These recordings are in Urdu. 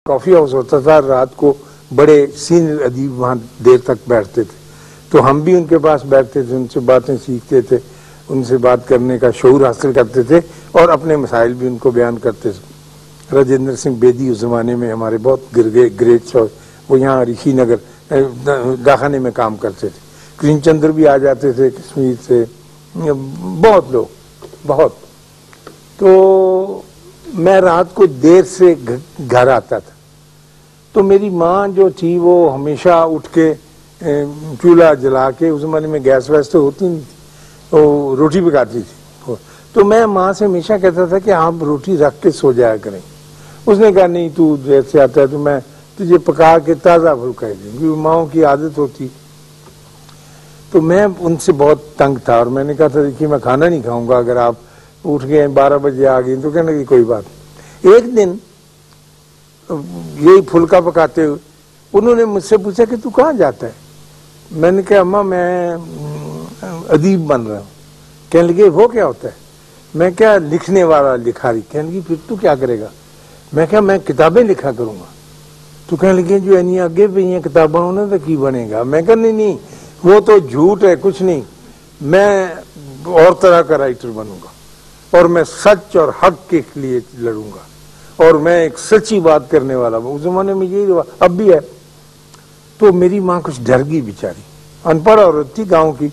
کافی ہاؤس ہوتا تھا، رات کو بڑے سینئر ادیب وہاں دیر تک بیٹھتے تھے، تو ہم بھی ان کے پاس بیٹھتے تھے، ان سے باتیں سیکھتے تھے، ان سے بات کرنے کا شعور حاصل کرتے تھے اور اپنے مسائل بھی ان کو بیان کرتے تھے۔ راجندر سنگھ بیدی اس زمانے میں ہمارے بہت گریٹ، وہ یہاں رشی نگر ڈاکخانے میں کام کرتے تھے۔ کریم چندر بھی آ جاتے تھے کشمیر سے، بہت لوگ، بہت۔ تو میں رات کو دیر سے گھر آتا تھا، تو میری ماں جو تھی وہ ہمیشہ اٹھ کے چولہا جلا کے، اس زمانے میں گیس ویس تو ہوتی نہیں تھی، وہ روٹی پکاتی تھی، تو میں ماں سے ہمیشہ کہتا تھا کہ آپ روٹی رکھ کے سو جایا کریں۔ اس نے کہا نہیں، تو دیر سے آتا ہے تو میں تجھے پکا کے تازہ پھلکا دوں گی، ماؤں کی عادت ہوتی۔ تو میں ان سے بہت تنگ تھا اور میں نے کہا تھا دیکھیے میں کھانا نہیں کھاؤں گا، اگر آپ اٹھ گئے 12 بجے آ گئی تو کہنے لگی کوئی بات نہیں۔ ایک دن یہی پھلکا پکاتے ہوئے انہوں نے مجھ سے پوچھا کہ تو کہاں جاتا ہے؟ میں نے کہا اماں میں ادیب بن رہا ہوں۔ کہنے لگے وہ کیا ہوتا ہے؟ میں کیا لکھنے والا، لکھاری۔ کہنے لگی پھر تو کیا کرے گا؟ میں کہا میں کتابیں لکھا کروں گا۔ تو کہنے لگے جو اینی آگے پہ یہ کتابیں انہوں نے کی بنے گا؟ میں کہا نہیں، وہ تو جھوٹ ہے، کچھ نہیں، میں اور طرح کا رائٹر بنوں گا اور میں سچ اور حق کے لیے لڑوں گا اور میں ایک سچی بات کرنے والا ہوں۔ اس زمانے میں یہی اب بھی ہے۔ تو میری ماں کچھ ڈر گئی بیچاری، ان پڑھ عورت تھی گاؤں کی۔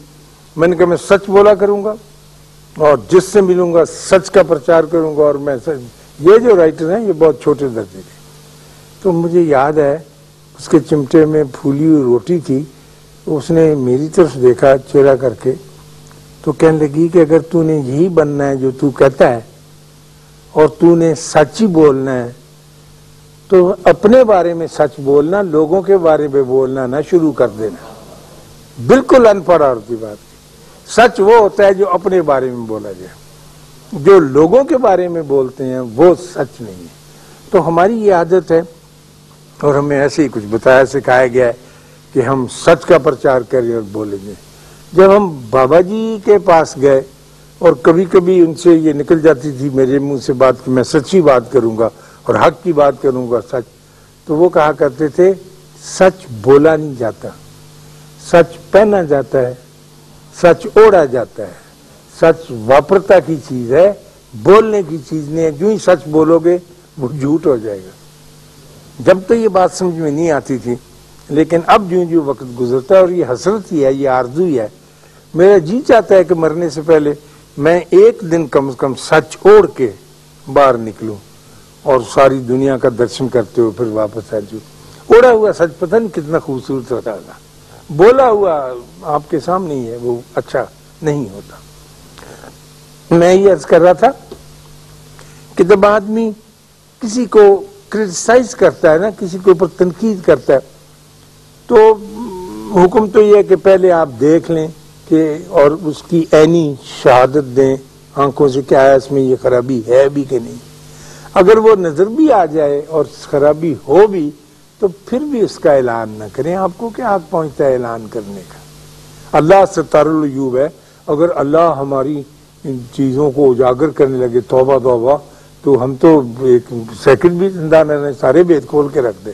میں نے کہا میں سچ بولا کروں گا اور جس سے ملوں گا سچ کا پرچار کروں گا، اور میں یہ جو رائٹر ہیں یہ بہت چھوٹے درجے کے۔ تو مجھے یاد ہے اس کے چمٹے میں پھولی ہوئی روٹی تھی، اس نے میری طرف دیکھا چہرہ کر کے، تو کہنے لگی کہ اگر تو نے یہی بننا ہے جو تو کہتا ہے اور تو نے سچ ہی بولنا ہے تو اپنے بارے میں سچ بولنا، لوگوں کے بارے میں بولنا نہ شروع کر دینا۔ بالکل ان پڑھ عورت کی بات۔ سچ وہ ہوتا ہے جو اپنے بارے میں بولا جائے، جو لوگوں کے بارے میں بولتے ہیں وہ سچ نہیں ہے۔ تو ہماری یہ عادت ہے اور ہمیں ایسے ہی کچھ بتایا سکھایا گیا ہے کہ ہم سچ کا پرچار کریں اور بولیں گے۔ جب ہم بابا جی کے پاس گئے اور کبھی کبھی ان سے یہ نکل جاتی تھی میرے منہ سے بات کہ میں سچی بات کروں گا اور حق کی بات کروں گا، سچ، تو وہ کہا کرتے تھے سچ بولا نہیں جاتا، سچ پہنا جاتا ہے، سچ اوڑھا جاتا ہے، سچ واپرتا کی چیز ہے، بولنے کی چیز نہیں ہے۔ جو ہی سچ بولو گے وہ جھوٹ ہو جائے گا۔ جب تو یہ بات سمجھ میں نہیں آتی تھی، لیکن اب جو وقت گزرتا ہے اور یہ حسرت ہی ہے، یہ آرزو ہی ہے، میرا جی چاہتا ہے کہ مرنے سے پہلے میں ایک دن کم از کم سچ اوڑھ کے باہر نکلوں اور ساری دنیا کا درشن کرتے ہوئے پھر واپس آ جاؤں۔ اوڑھا ہوا سچ پتہ نہیں کتنا خوبصورت ہوتا تھا، بولا ہوا آپ کے سامنے ہی ہے، وہ اچھا نہیں ہوتا۔ میں یہ عرض کر رہا تھا کہ جب آدمی کسی کو کرٹیسائز کرتا ہے نا، کسی کے اوپر تنقید کرتا ہے، تو حکم تو یہ ہے کہ پہلے آپ دیکھ لیں کہ اور اس کی عینی شہادت دیں آنکھوں سے کہ آیا اس میں یہ خرابی ہے بھی کہ نہیں۔ اگر وہ نظر بھی آ جائے اور خرابی ہو بھی تو پھر بھی اس کا اعلان نہ کریں۔ آپ کو کیا حق پہنچتا ہے اعلان کرنے کا؟ اللہ ستار العیوب ہے، اگر اللہ ہماری ان چیزوں کو اجاگر کرنے لگے توبہ توبہ، تو ہم تو ایک سیکنڈ بھی زندہ نہ رہیں، سارے بید کھول کے رکھ دیں،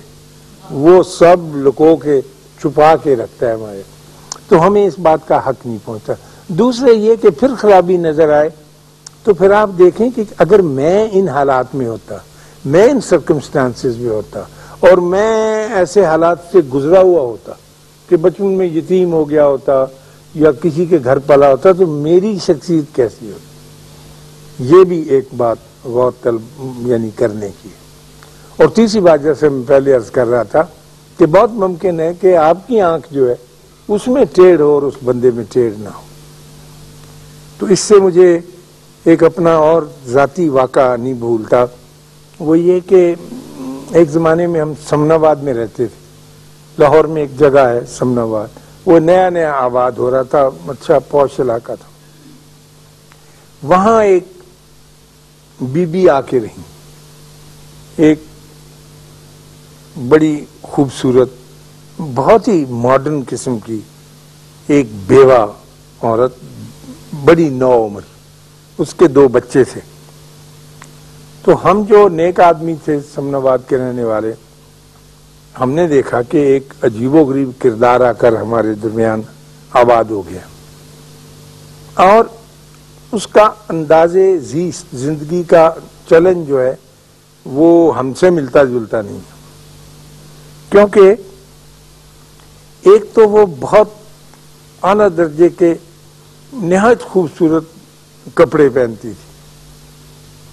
وہ سب لکو کے چھپا کے رکھتا ہے ہمارے، تو ہمیں اس بات کا حق نہیں پہنچتا۔ دوسرے یہ کہ پھر خرابی نظر آئے تو پھر آپ دیکھیں کہ اگر میں ان حالات میں ہوتا، میں ان سرکمسٹانسز میں ہوتا اور میں ایسے حالات سے گزرا ہوا ہوتا کہ بچپن میں یتیم ہو گیا ہوتا یا کسی کے گھر پلا ہوتا، تو میری شخصیت کیسی ہوتی؟ یہ بھی ایک بات غور طلب یعنی کرنے کی۔ اور تیسری بات جیسے میں پہلے عرض کر رہا تھا کہ بہت ممکن ہے کہ آپ کی آنکھ جو ہے اس میں ٹیڑھ ہو اور اس بندے میں ٹیڑھ نہ ہو۔ تو اس سے مجھے ایک اپنا اور ذاتی واقعہ نہیں بھولتا، وہ یہ کہ ایک زمانے میں ہم سمن آباد میں رہتے تھے، لاہور میں ایک جگہ ہے سمن آباد، وہ نیا نیا آباد ہو رہا تھا، اچھا پوش علاقہ تھا۔ وہاں ایک بی بی آ کے رہی، ایک بڑی خوبصورت بہت ہی ماڈرن قسم کی ایک بیوہ عورت، بڑی نو عمر، اس کے 2 بچے تھے۔ تو ہم جو نیک آدمی تھے سمن آباد کے رہنے والے، ہم نے دیکھا کہ ایک عجیب و غریب کردار آ کر ہمارے درمیان آباد ہو گیا، اور اس کا انداز زیست، زندگی کا چلن جو ہے وہ ہم سے ملتا جلتا نہیں، کیونکہ ایک تو وہ بہت اعلیٰ درجے کے نہایت خوبصورت کپڑے پہنتی تھی،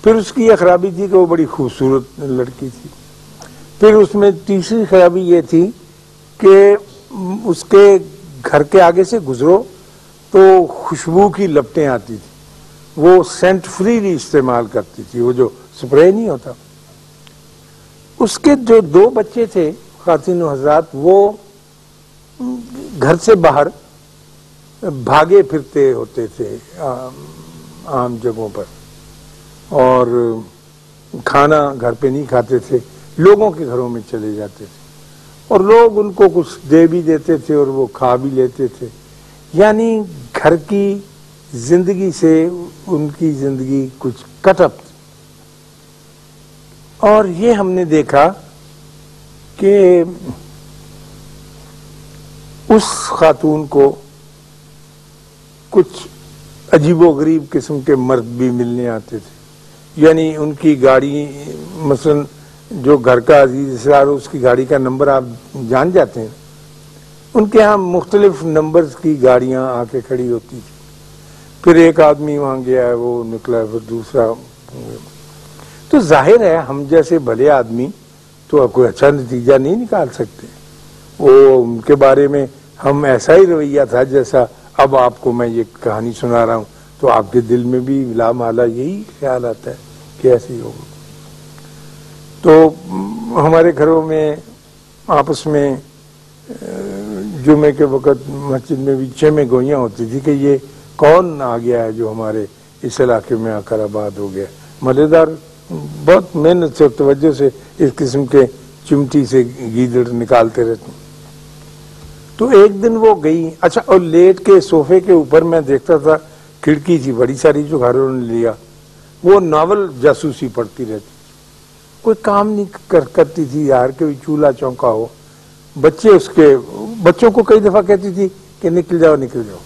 پھر اس کی یہ خرابی تھی کہ وہ بڑی خوبصورت لڑکی تھی، پھر اس میں تیسری خرابی یہ تھی کہ اس کے گھر کے آگے سے گزرو تو خوشبو کی لپٹیں آتی تھی، وہ سینٹ فریلی استعمال کرتی تھی، وہ جو سپرے نہیں ہوتا۔ اس کے جو 2 بچے تھے خواتین و حضرات، وہ گھر سے باہر بھاگے پھرتے ہوتے تھے عام جگہوں پر، اور کھانا گھر پہ نہیں کھاتے تھے، لوگوں کے گھروں میں چلے جاتے تھے، اور لوگ ان کو کچھ دے بھی دیتے تھے اور وہ کھا بھی لیتے تھے، یعنی گھر کی زندگی سے ان کی زندگی کچھ کٹ اپ تھی۔ اور یہ ہم نے دیکھا کہ اس خاتون کو کچھ عجیب و غریب قسم کے مرد بھی ملنے آتے تھے، یعنی ان کی گاڑی، مثلا جو گھر کا عزیز اسرار ہو، اس کی گاڑی کا نمبر آپ جان جاتے ہیں، ان کے ہاں مختلف نمبرز کی گاڑیاں آ کے کھڑی ہوتی تھی، پھر ایک آدمی وہاں گیا ہے، وہ نکلا، پھر دوسرا۔ تو ظاہر ہے ہم جیسے بھلے آدمی تو کوئی اچھا نتیجہ نہیں نکال سکتے، وہ ان کے بارے میں ہم ایسا ہی رویہ تھا جیسا اب آپ کو میں یہ کہانی سنا رہا ہوں، تو آپ کے دل میں بھی لا محالہ یہی خیال آتا ہے کہ ایسے ہی ہوگا۔ تو ہمارے گھروں میں آپس میں جمعے کے وقت مسجد میں بھی چیمیں گوئیاں ہوتی تھی کہ یہ کون آ گیا ہے جو ہمارے اس علاقے میں آ کر آباد ہو گیا۔ مزیدار بہت محنت سے اور توجہ سے اس قسم کے چمٹی سے گیدڑ نکالتے رہتے ہیں۔ تو ایک دن وہ گئی، اچھا، اور لیٹ کے صوفے کے اوپر میں دیکھتا تھا، کھڑکی تھی بڑی ساری جو گھروں نے لیا، وہ ناول جاسوسی پڑھتی رہتی، کوئی کام نہیں کرتی تھی یار، کوئی چولہا چونکا ہو۔ بچے اس کے بچوں کو کئی دفعہ کہتی تھی کہ نکل جاؤ نکل جاؤ۔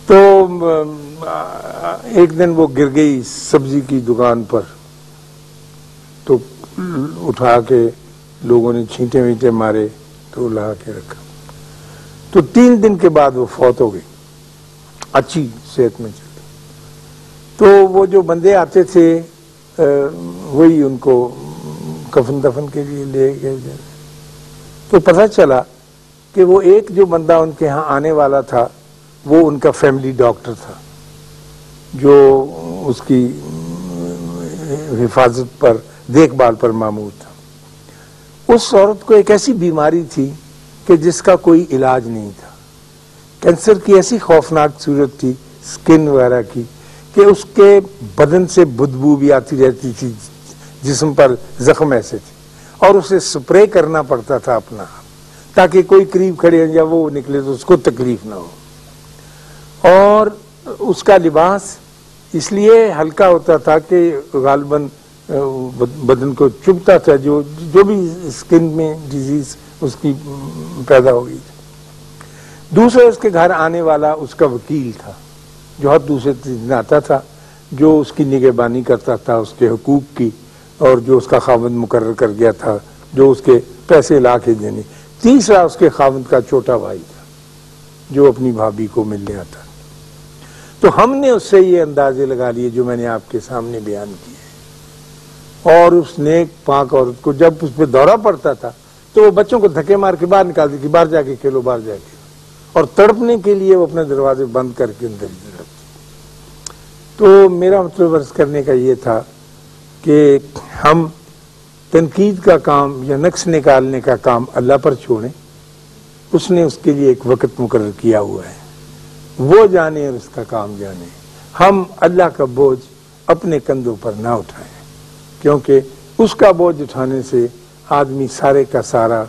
تو ایک دن وہ گر گئی سبزی کی دکان پر، تو اٹھا کے لوگوں نے چھینٹے وینٹے مارے تو لا کے رکھا، تو 3 دن کے بعد وہ فوت ہو گئی، اچھی صحت میں چلتی۔ تو وہ جو بندے آتے تھے وہی ان کو کفن دفن کے لیے لے گئے، تو پتہ چلا کہ وہ ایک جو بندہ ان کے ہاں آنے والا تھا وہ ان کا فیملی ڈاکٹر تھا، جو اس کی حفاظت پر، دیکھ بھال پر مامور تھا۔ اس عورت کو ایک ایسی بیماری تھی کہ جس کا کوئی علاج نہیں تھا، کینسر کی ایسی خوفناک صورت تھی سکن وغیرہ کی کہ اس کے بدن سے بدبو بھی آتی رہتی تھی، جسم پر زخم ایسے تھے، اور اسے سپرے کرنا پڑتا تھا اپنا، تاکہ کوئی قریب کھڑے یا وہ نکلے تو اس کو تکلیف نہ ہو۔ اور اس کا لباس اس لیے ہلکا ہوتا تھا کہ غالباً بدن کو چبھتا تھا، جو بھی سکن میں ڈیزیز اس کی پیدا ہو گئی تھی۔ دوسرا اس کے گھر آنے والا اس کا وکیل تھا، جو ہر دوسرے دن آتا تھا، جو اس کی نگہبانی کرتا تھا اس کے حقوق کی، اور جو اس کا خاوند مقرر کر گیا تھا جو اس کے پیسے لا کے دینے۔ تیسرا اس کے خاوند کا چھوٹا بھائی تھا جو اپنی بھابھی کو ملنے آتا۔ تو ہم نے اس سے یہ اندازے لگا لیے جو میں نے آپ کے سامنے بیان کیے، اور اس نیک پاک عورت کو جب اس پہ دورہ پڑتا تھا تو وہ بچوں کو دھکے مار کے باہر نکالتی تھی، باہر جا کے کھیلو، باہر جا کے، اور تڑپنے کے لیے وہ اپنے دروازے بند کر کے اندر رہتی۔ تو میرا مطلب عرض کرنے کا یہ تھا کہ ہم تنقید کا کام یا نقص نکالنے کا کام اللہ پر چھوڑیں، اس نے اس کے لیے ایک وقت مقرر کیا ہوا ہے، وہ جانے اور اس کا کام جانے۔ ہم اللہ کا بوجھ اپنے کندھوں پر نہ اٹھائیں، کیونکہ اس کا بوجھ اٹھانے سے آدمی سارے کا سارا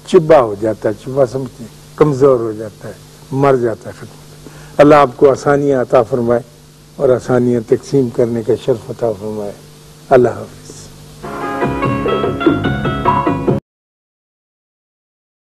چبا ہو جاتا ہے، چبا سمجھتے ہیں، کمزور ہو جاتا ہے، مر جاتا ہے، ختم۔ اللہ آپ کو آسانیاں عطا فرمائے اور آسانیاں تقسیم کرنے کا شرف عطا فرمائے۔ اللہ حافظ۔